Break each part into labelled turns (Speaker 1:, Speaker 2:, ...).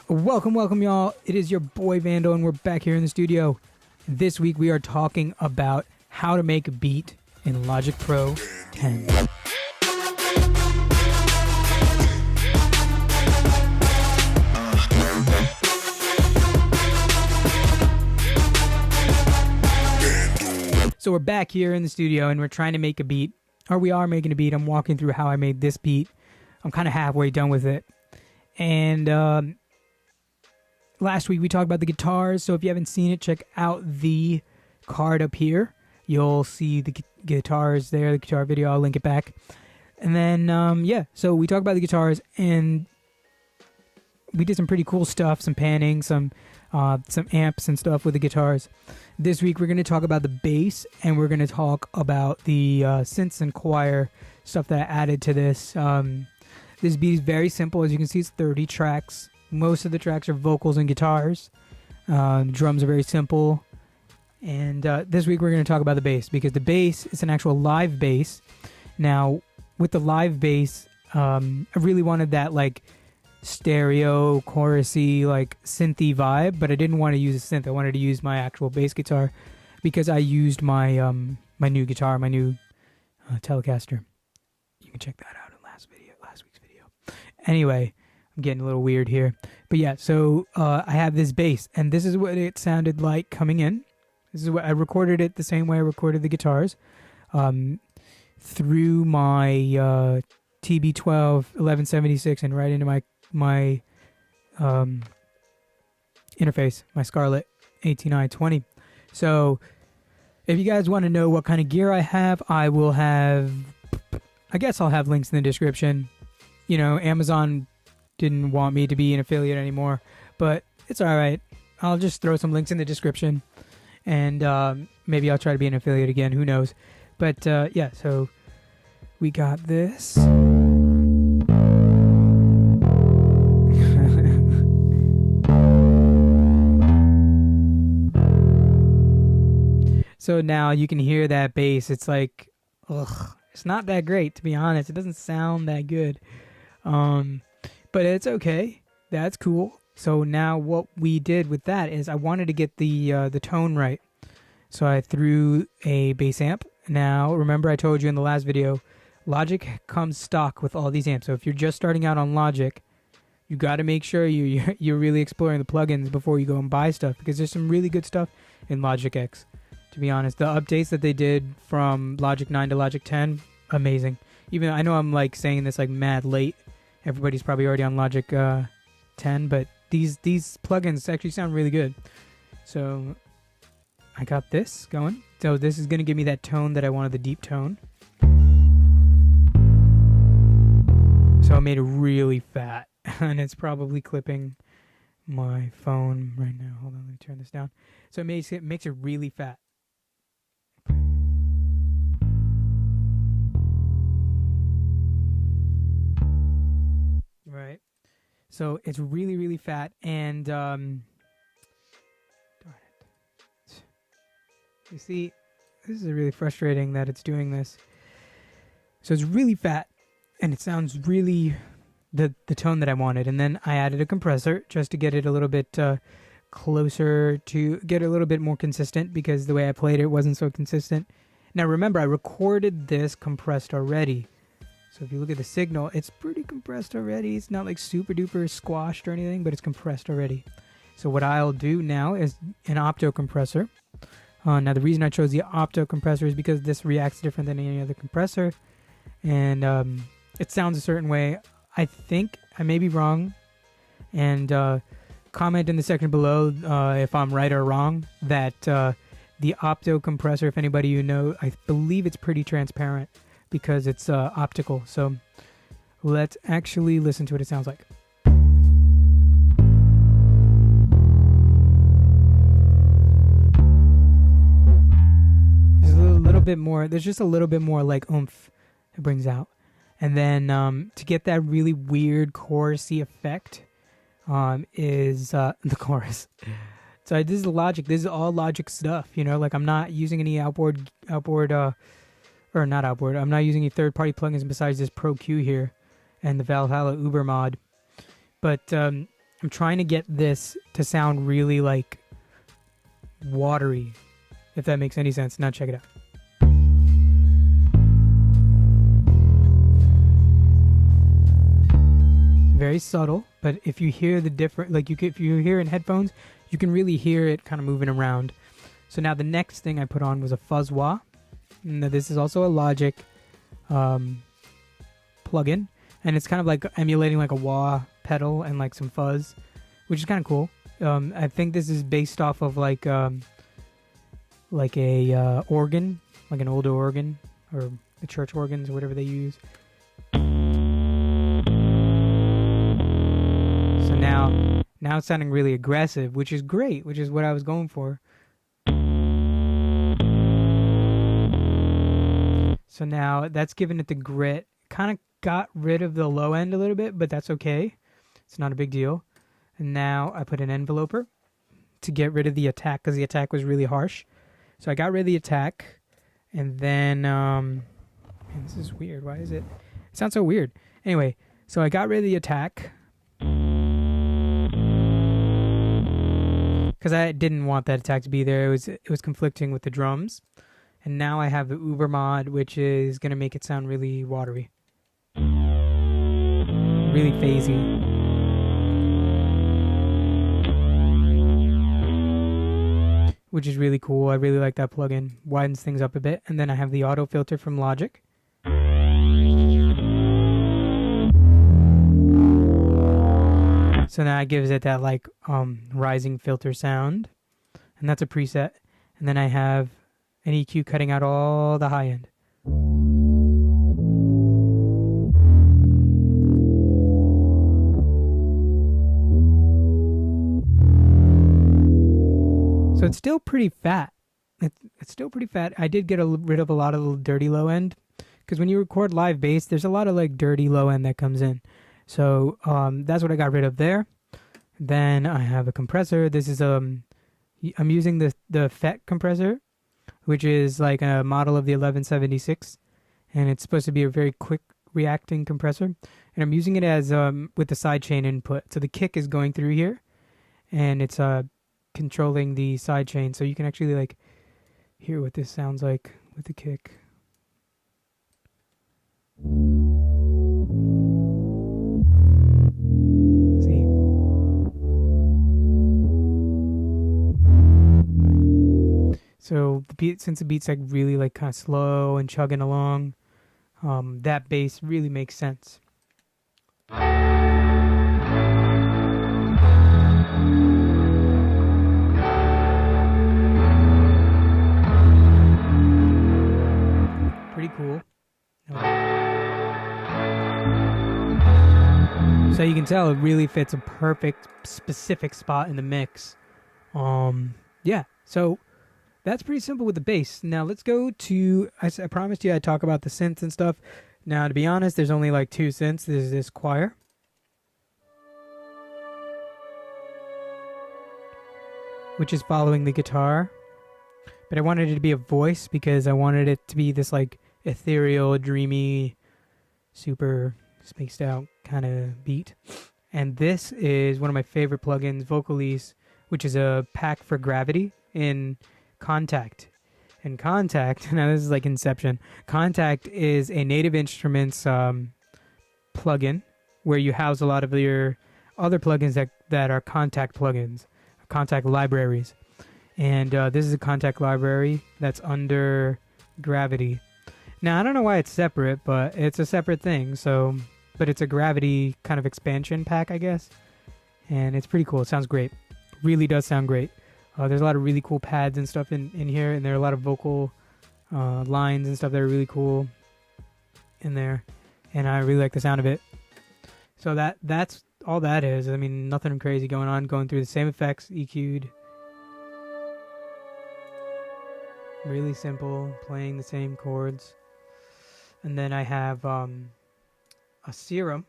Speaker 1: Welcome, y'all. It is your boy Vandal, and we're back here in the studio. This week we are talking about how to make a beat in Logic Pro 10. So we're back here in the studio, and we're trying to make a beat. Or we are making a beat. I'm walking through how I made this beat. I'm kind of halfway done with it. And last week we talked about the guitars, so if you haven't seen it, check out the card up here. You'll see the guitars there, the guitar video. I'll link it back. And then, so we talked about the guitars, and we did some pretty cool stuff, some panning, some amps and stuff with the guitars. This week we're going to talk about the bass, and we're going to talk about the synths and choir stuff that I added to this. This beat is very simple. As you can see, it's 30 tracks. Most of the tracks are vocals and guitars. Drums are very simple. And this week we're going to talk about the bass, because the bass is an actual live bass. Now, with the live bass, I really wanted that like stereo, chorusy, like synthy vibe, but I didn't want to use a synth. I wanted to use my actual bass guitar, because I used my my new guitar, my new Telecaster. You can check that out in last week's video. Anyway, I'm getting a little weird here. But yeah, so I have this bass, and this is what it sounded like coming in. This is what I recorded it the same way I recorded the guitars, through my TB12 1176 and right into my interface, my Scarlett 18i20. So if you guys want to know what kind of gear I have, I guess I'll have links in the description. You know, Amazon didn't want me to be an affiliate anymore, but it's all right. I'll just throw some links in the description, and maybe I'll try to be an affiliate again. Who knows? But yeah, so we got this. So now you can hear that bass. It's like, it's not that great, to be honest. It doesn't sound that good. But it's okay. That's cool. So now what we did with that is I wanted to get the tone right. So I threw a bass amp. Now, remember I told you in the last video, Logic comes stock with all these amps. So if you're just starting out on Logic, you got to make sure you're really exploring the plugins before you go and buy stuff, because there's some really good stuff in Logic X. To be honest, the updates that they did from Logic 9 to Logic 10, amazing. Even I know I'm like saying this like mad late. Everybody's probably already on Logic 10, but these plugins actually sound really good. So I got this going. So this is going to give me that tone that I wanted, the deep tone. So I made it really fat, and it's probably clipping my phone right now. Hold on, let me turn this down. So it makes it really fat. Right. So it's really, really fat, and darn it. You see, this is really frustrating that it's doing this. So it's really fat, and it sounds really the tone that I wanted. And then I added a compressor just to get it a little bit closer, to get a little bit more consistent, because the way I played it wasn't so consistent. Now remember, I recorded this compressed already. So if you look at the signal, it's pretty compressed already. It's not like super duper squashed or anything, but it's compressed already. So what I'll do now is an opto compressor. Now the reason I chose the opto compressor is because this reacts different than any other compressor, and it sounds a certain way. I think I may be wrong, and comment in the section below if I'm right or wrong. That the opto compressor, if anybody you know, I believe it's pretty transparent, because it's optical. So let's actually listen to what it sounds like. There's a little bit more. There's just a little bit more like oomph it brings out. And then to get that really weird chorusy effect is the chorus. So this is Logic. This is all Logic stuff. You know, like I'm not using any outboard or not outboard. I'm not using any third-party plugins besides this Pro Q here and the Valhalla Uber mod. But I'm trying to get this to sound really like watery, if that makes any sense. Now check it out. Very subtle, but if you hear the different, like if you hear in headphones, you can really hear it kind of moving around. So now the next thing I put on was a fuzz wah. Now this is also a Logic plugin, and it's kind of like emulating like a wah pedal and like some fuzz, which is kind of cool. I think this is based off of like a organ, like an older organ or the church organs or whatever they use. So now it's sounding really aggressive, which is great, which is what I was going for. So now that's given it the grit. Kind of got rid of the low end a little bit, but that's okay. It's not a big deal. And now I put an enveloper to get rid of the attack, because the attack was really harsh. So I got rid of the attack, and then man, this is weird. Why is it? It sounds so weird. Anyway, so I got rid of the attack because I didn't want that attack to be there. It was conflicting with the drums. And now I have the Uber mod, which is going to make it sound really watery. Really phasey. Which is really cool. I really like that plugin. Widens things up a bit. And then I have the auto filter from Logic. So now it gives it that like rising filter sound. And that's a preset. And then I have an EQ cutting out all the high end. So it's still pretty fat. It's still pretty fat. I did get rid of a lot of the dirty low end, because when you record live bass, there's a lot of like dirty low end that comes in. So that's what I got rid of there. Then I have a compressor. This is I'm using the FET compressor, which is like a model of the 1176, and it's supposed to be a very quick reacting compressor. And I'm using it as with the sidechain input. So the kick is going through here, and it's controlling the sidechain, so you can actually like hear what this sounds like with the kick. See? So the beat, since the beat's like really like kind of slow and chugging along, that bass really makes sense. Pretty cool. So you can tell it really fits a perfect specific spot in the mix. Yeah, so that's pretty simple with the bass. Now let's go to, I promised you I'd talk about the synths and stuff. Now to be honest, there's only like two synths. There's this choir, which is following the guitar. But I wanted it to be a voice because I wanted it to be this like ethereal, dreamy, super spaced out kind of beat. And this is one of my favorite plugins, Vocalise, which is a pack for Gravity in Contact. And Contact, now this is like Inception. Contact is a Native Instruments plugin where you house a lot of your other plugins that are Contact plugins, Contact libraries. And this is a Contact library that's under Gravity. Now, I don't know why it's separate, but it's a separate thing. So, but it's a Gravity kind of expansion pack, I guess. And it's pretty cool. It sounds great. Really does sound great. There's a lot of really cool pads and stuff in here. And there are a lot of vocal lines and stuff that are really cool in there. And I really like the sound of it. So that's all that is. I mean, nothing crazy going on. Going through the same effects, EQ'd. Really simple, playing the same chords. And then I have a Serum.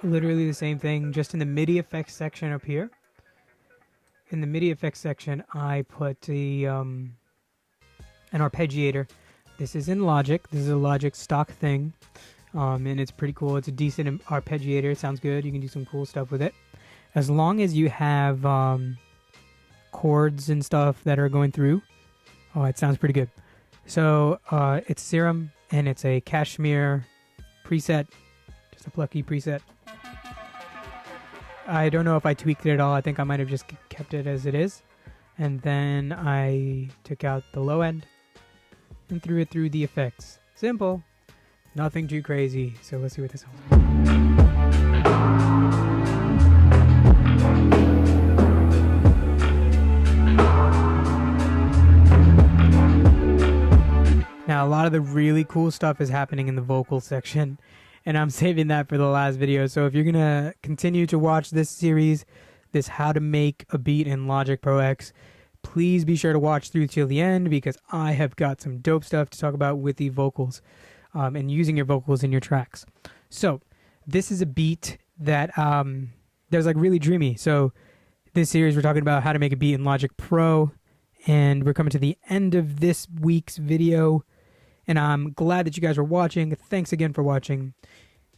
Speaker 1: Literally the same thing, just in the MIDI effects section up here. In the MIDI effects section, I put an arpeggiator This is in Logic. This is a Logic stock thing. And it's pretty cool. It's a decent arpeggiator. It sounds good. You can do some cool stuff with it. As long as you have chords and stuff that are going through. Oh, it sounds pretty good. So it's Serum, and it's a Cashmere preset. Just a plucky preset. I don't know if I tweaked it at all. I think I might have just kept it as it is. And then I took out the low end and threw it through the effects. Simple. Nothing too crazy. So let's see what this sounds like. Now, a lot of the really cool stuff is happening in the vocal section, and I'm saving that for the last video. So if you're going to continue to watch this series, this how to make a beat in Logic Pro X, please be sure to watch through till the end, because I have got some dope stuff to talk about with the vocals and using your vocals in your tracks. So this is a beat that that's like really dreamy. So this series, we're talking about how to make a beat in Logic Pro, and we're coming to the end of this week's video. And I'm glad that you guys are watching. Thanks again for watching.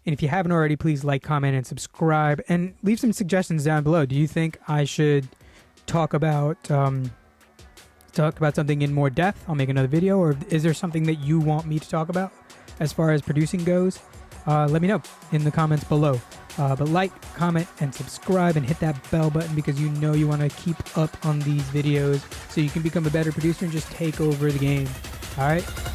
Speaker 1: And if you haven't already, please like, comment, and subscribe. And leave some suggestions down below. Do you think I should talk about something in more depth? I'll make another video. Or is there something that you want me to talk about as far as producing goes? Let me know in the comments below. But like, comment, and subscribe, and hit that bell button, because you know you want to keep up on these videos so you can become a better producer and just take over the game. All right?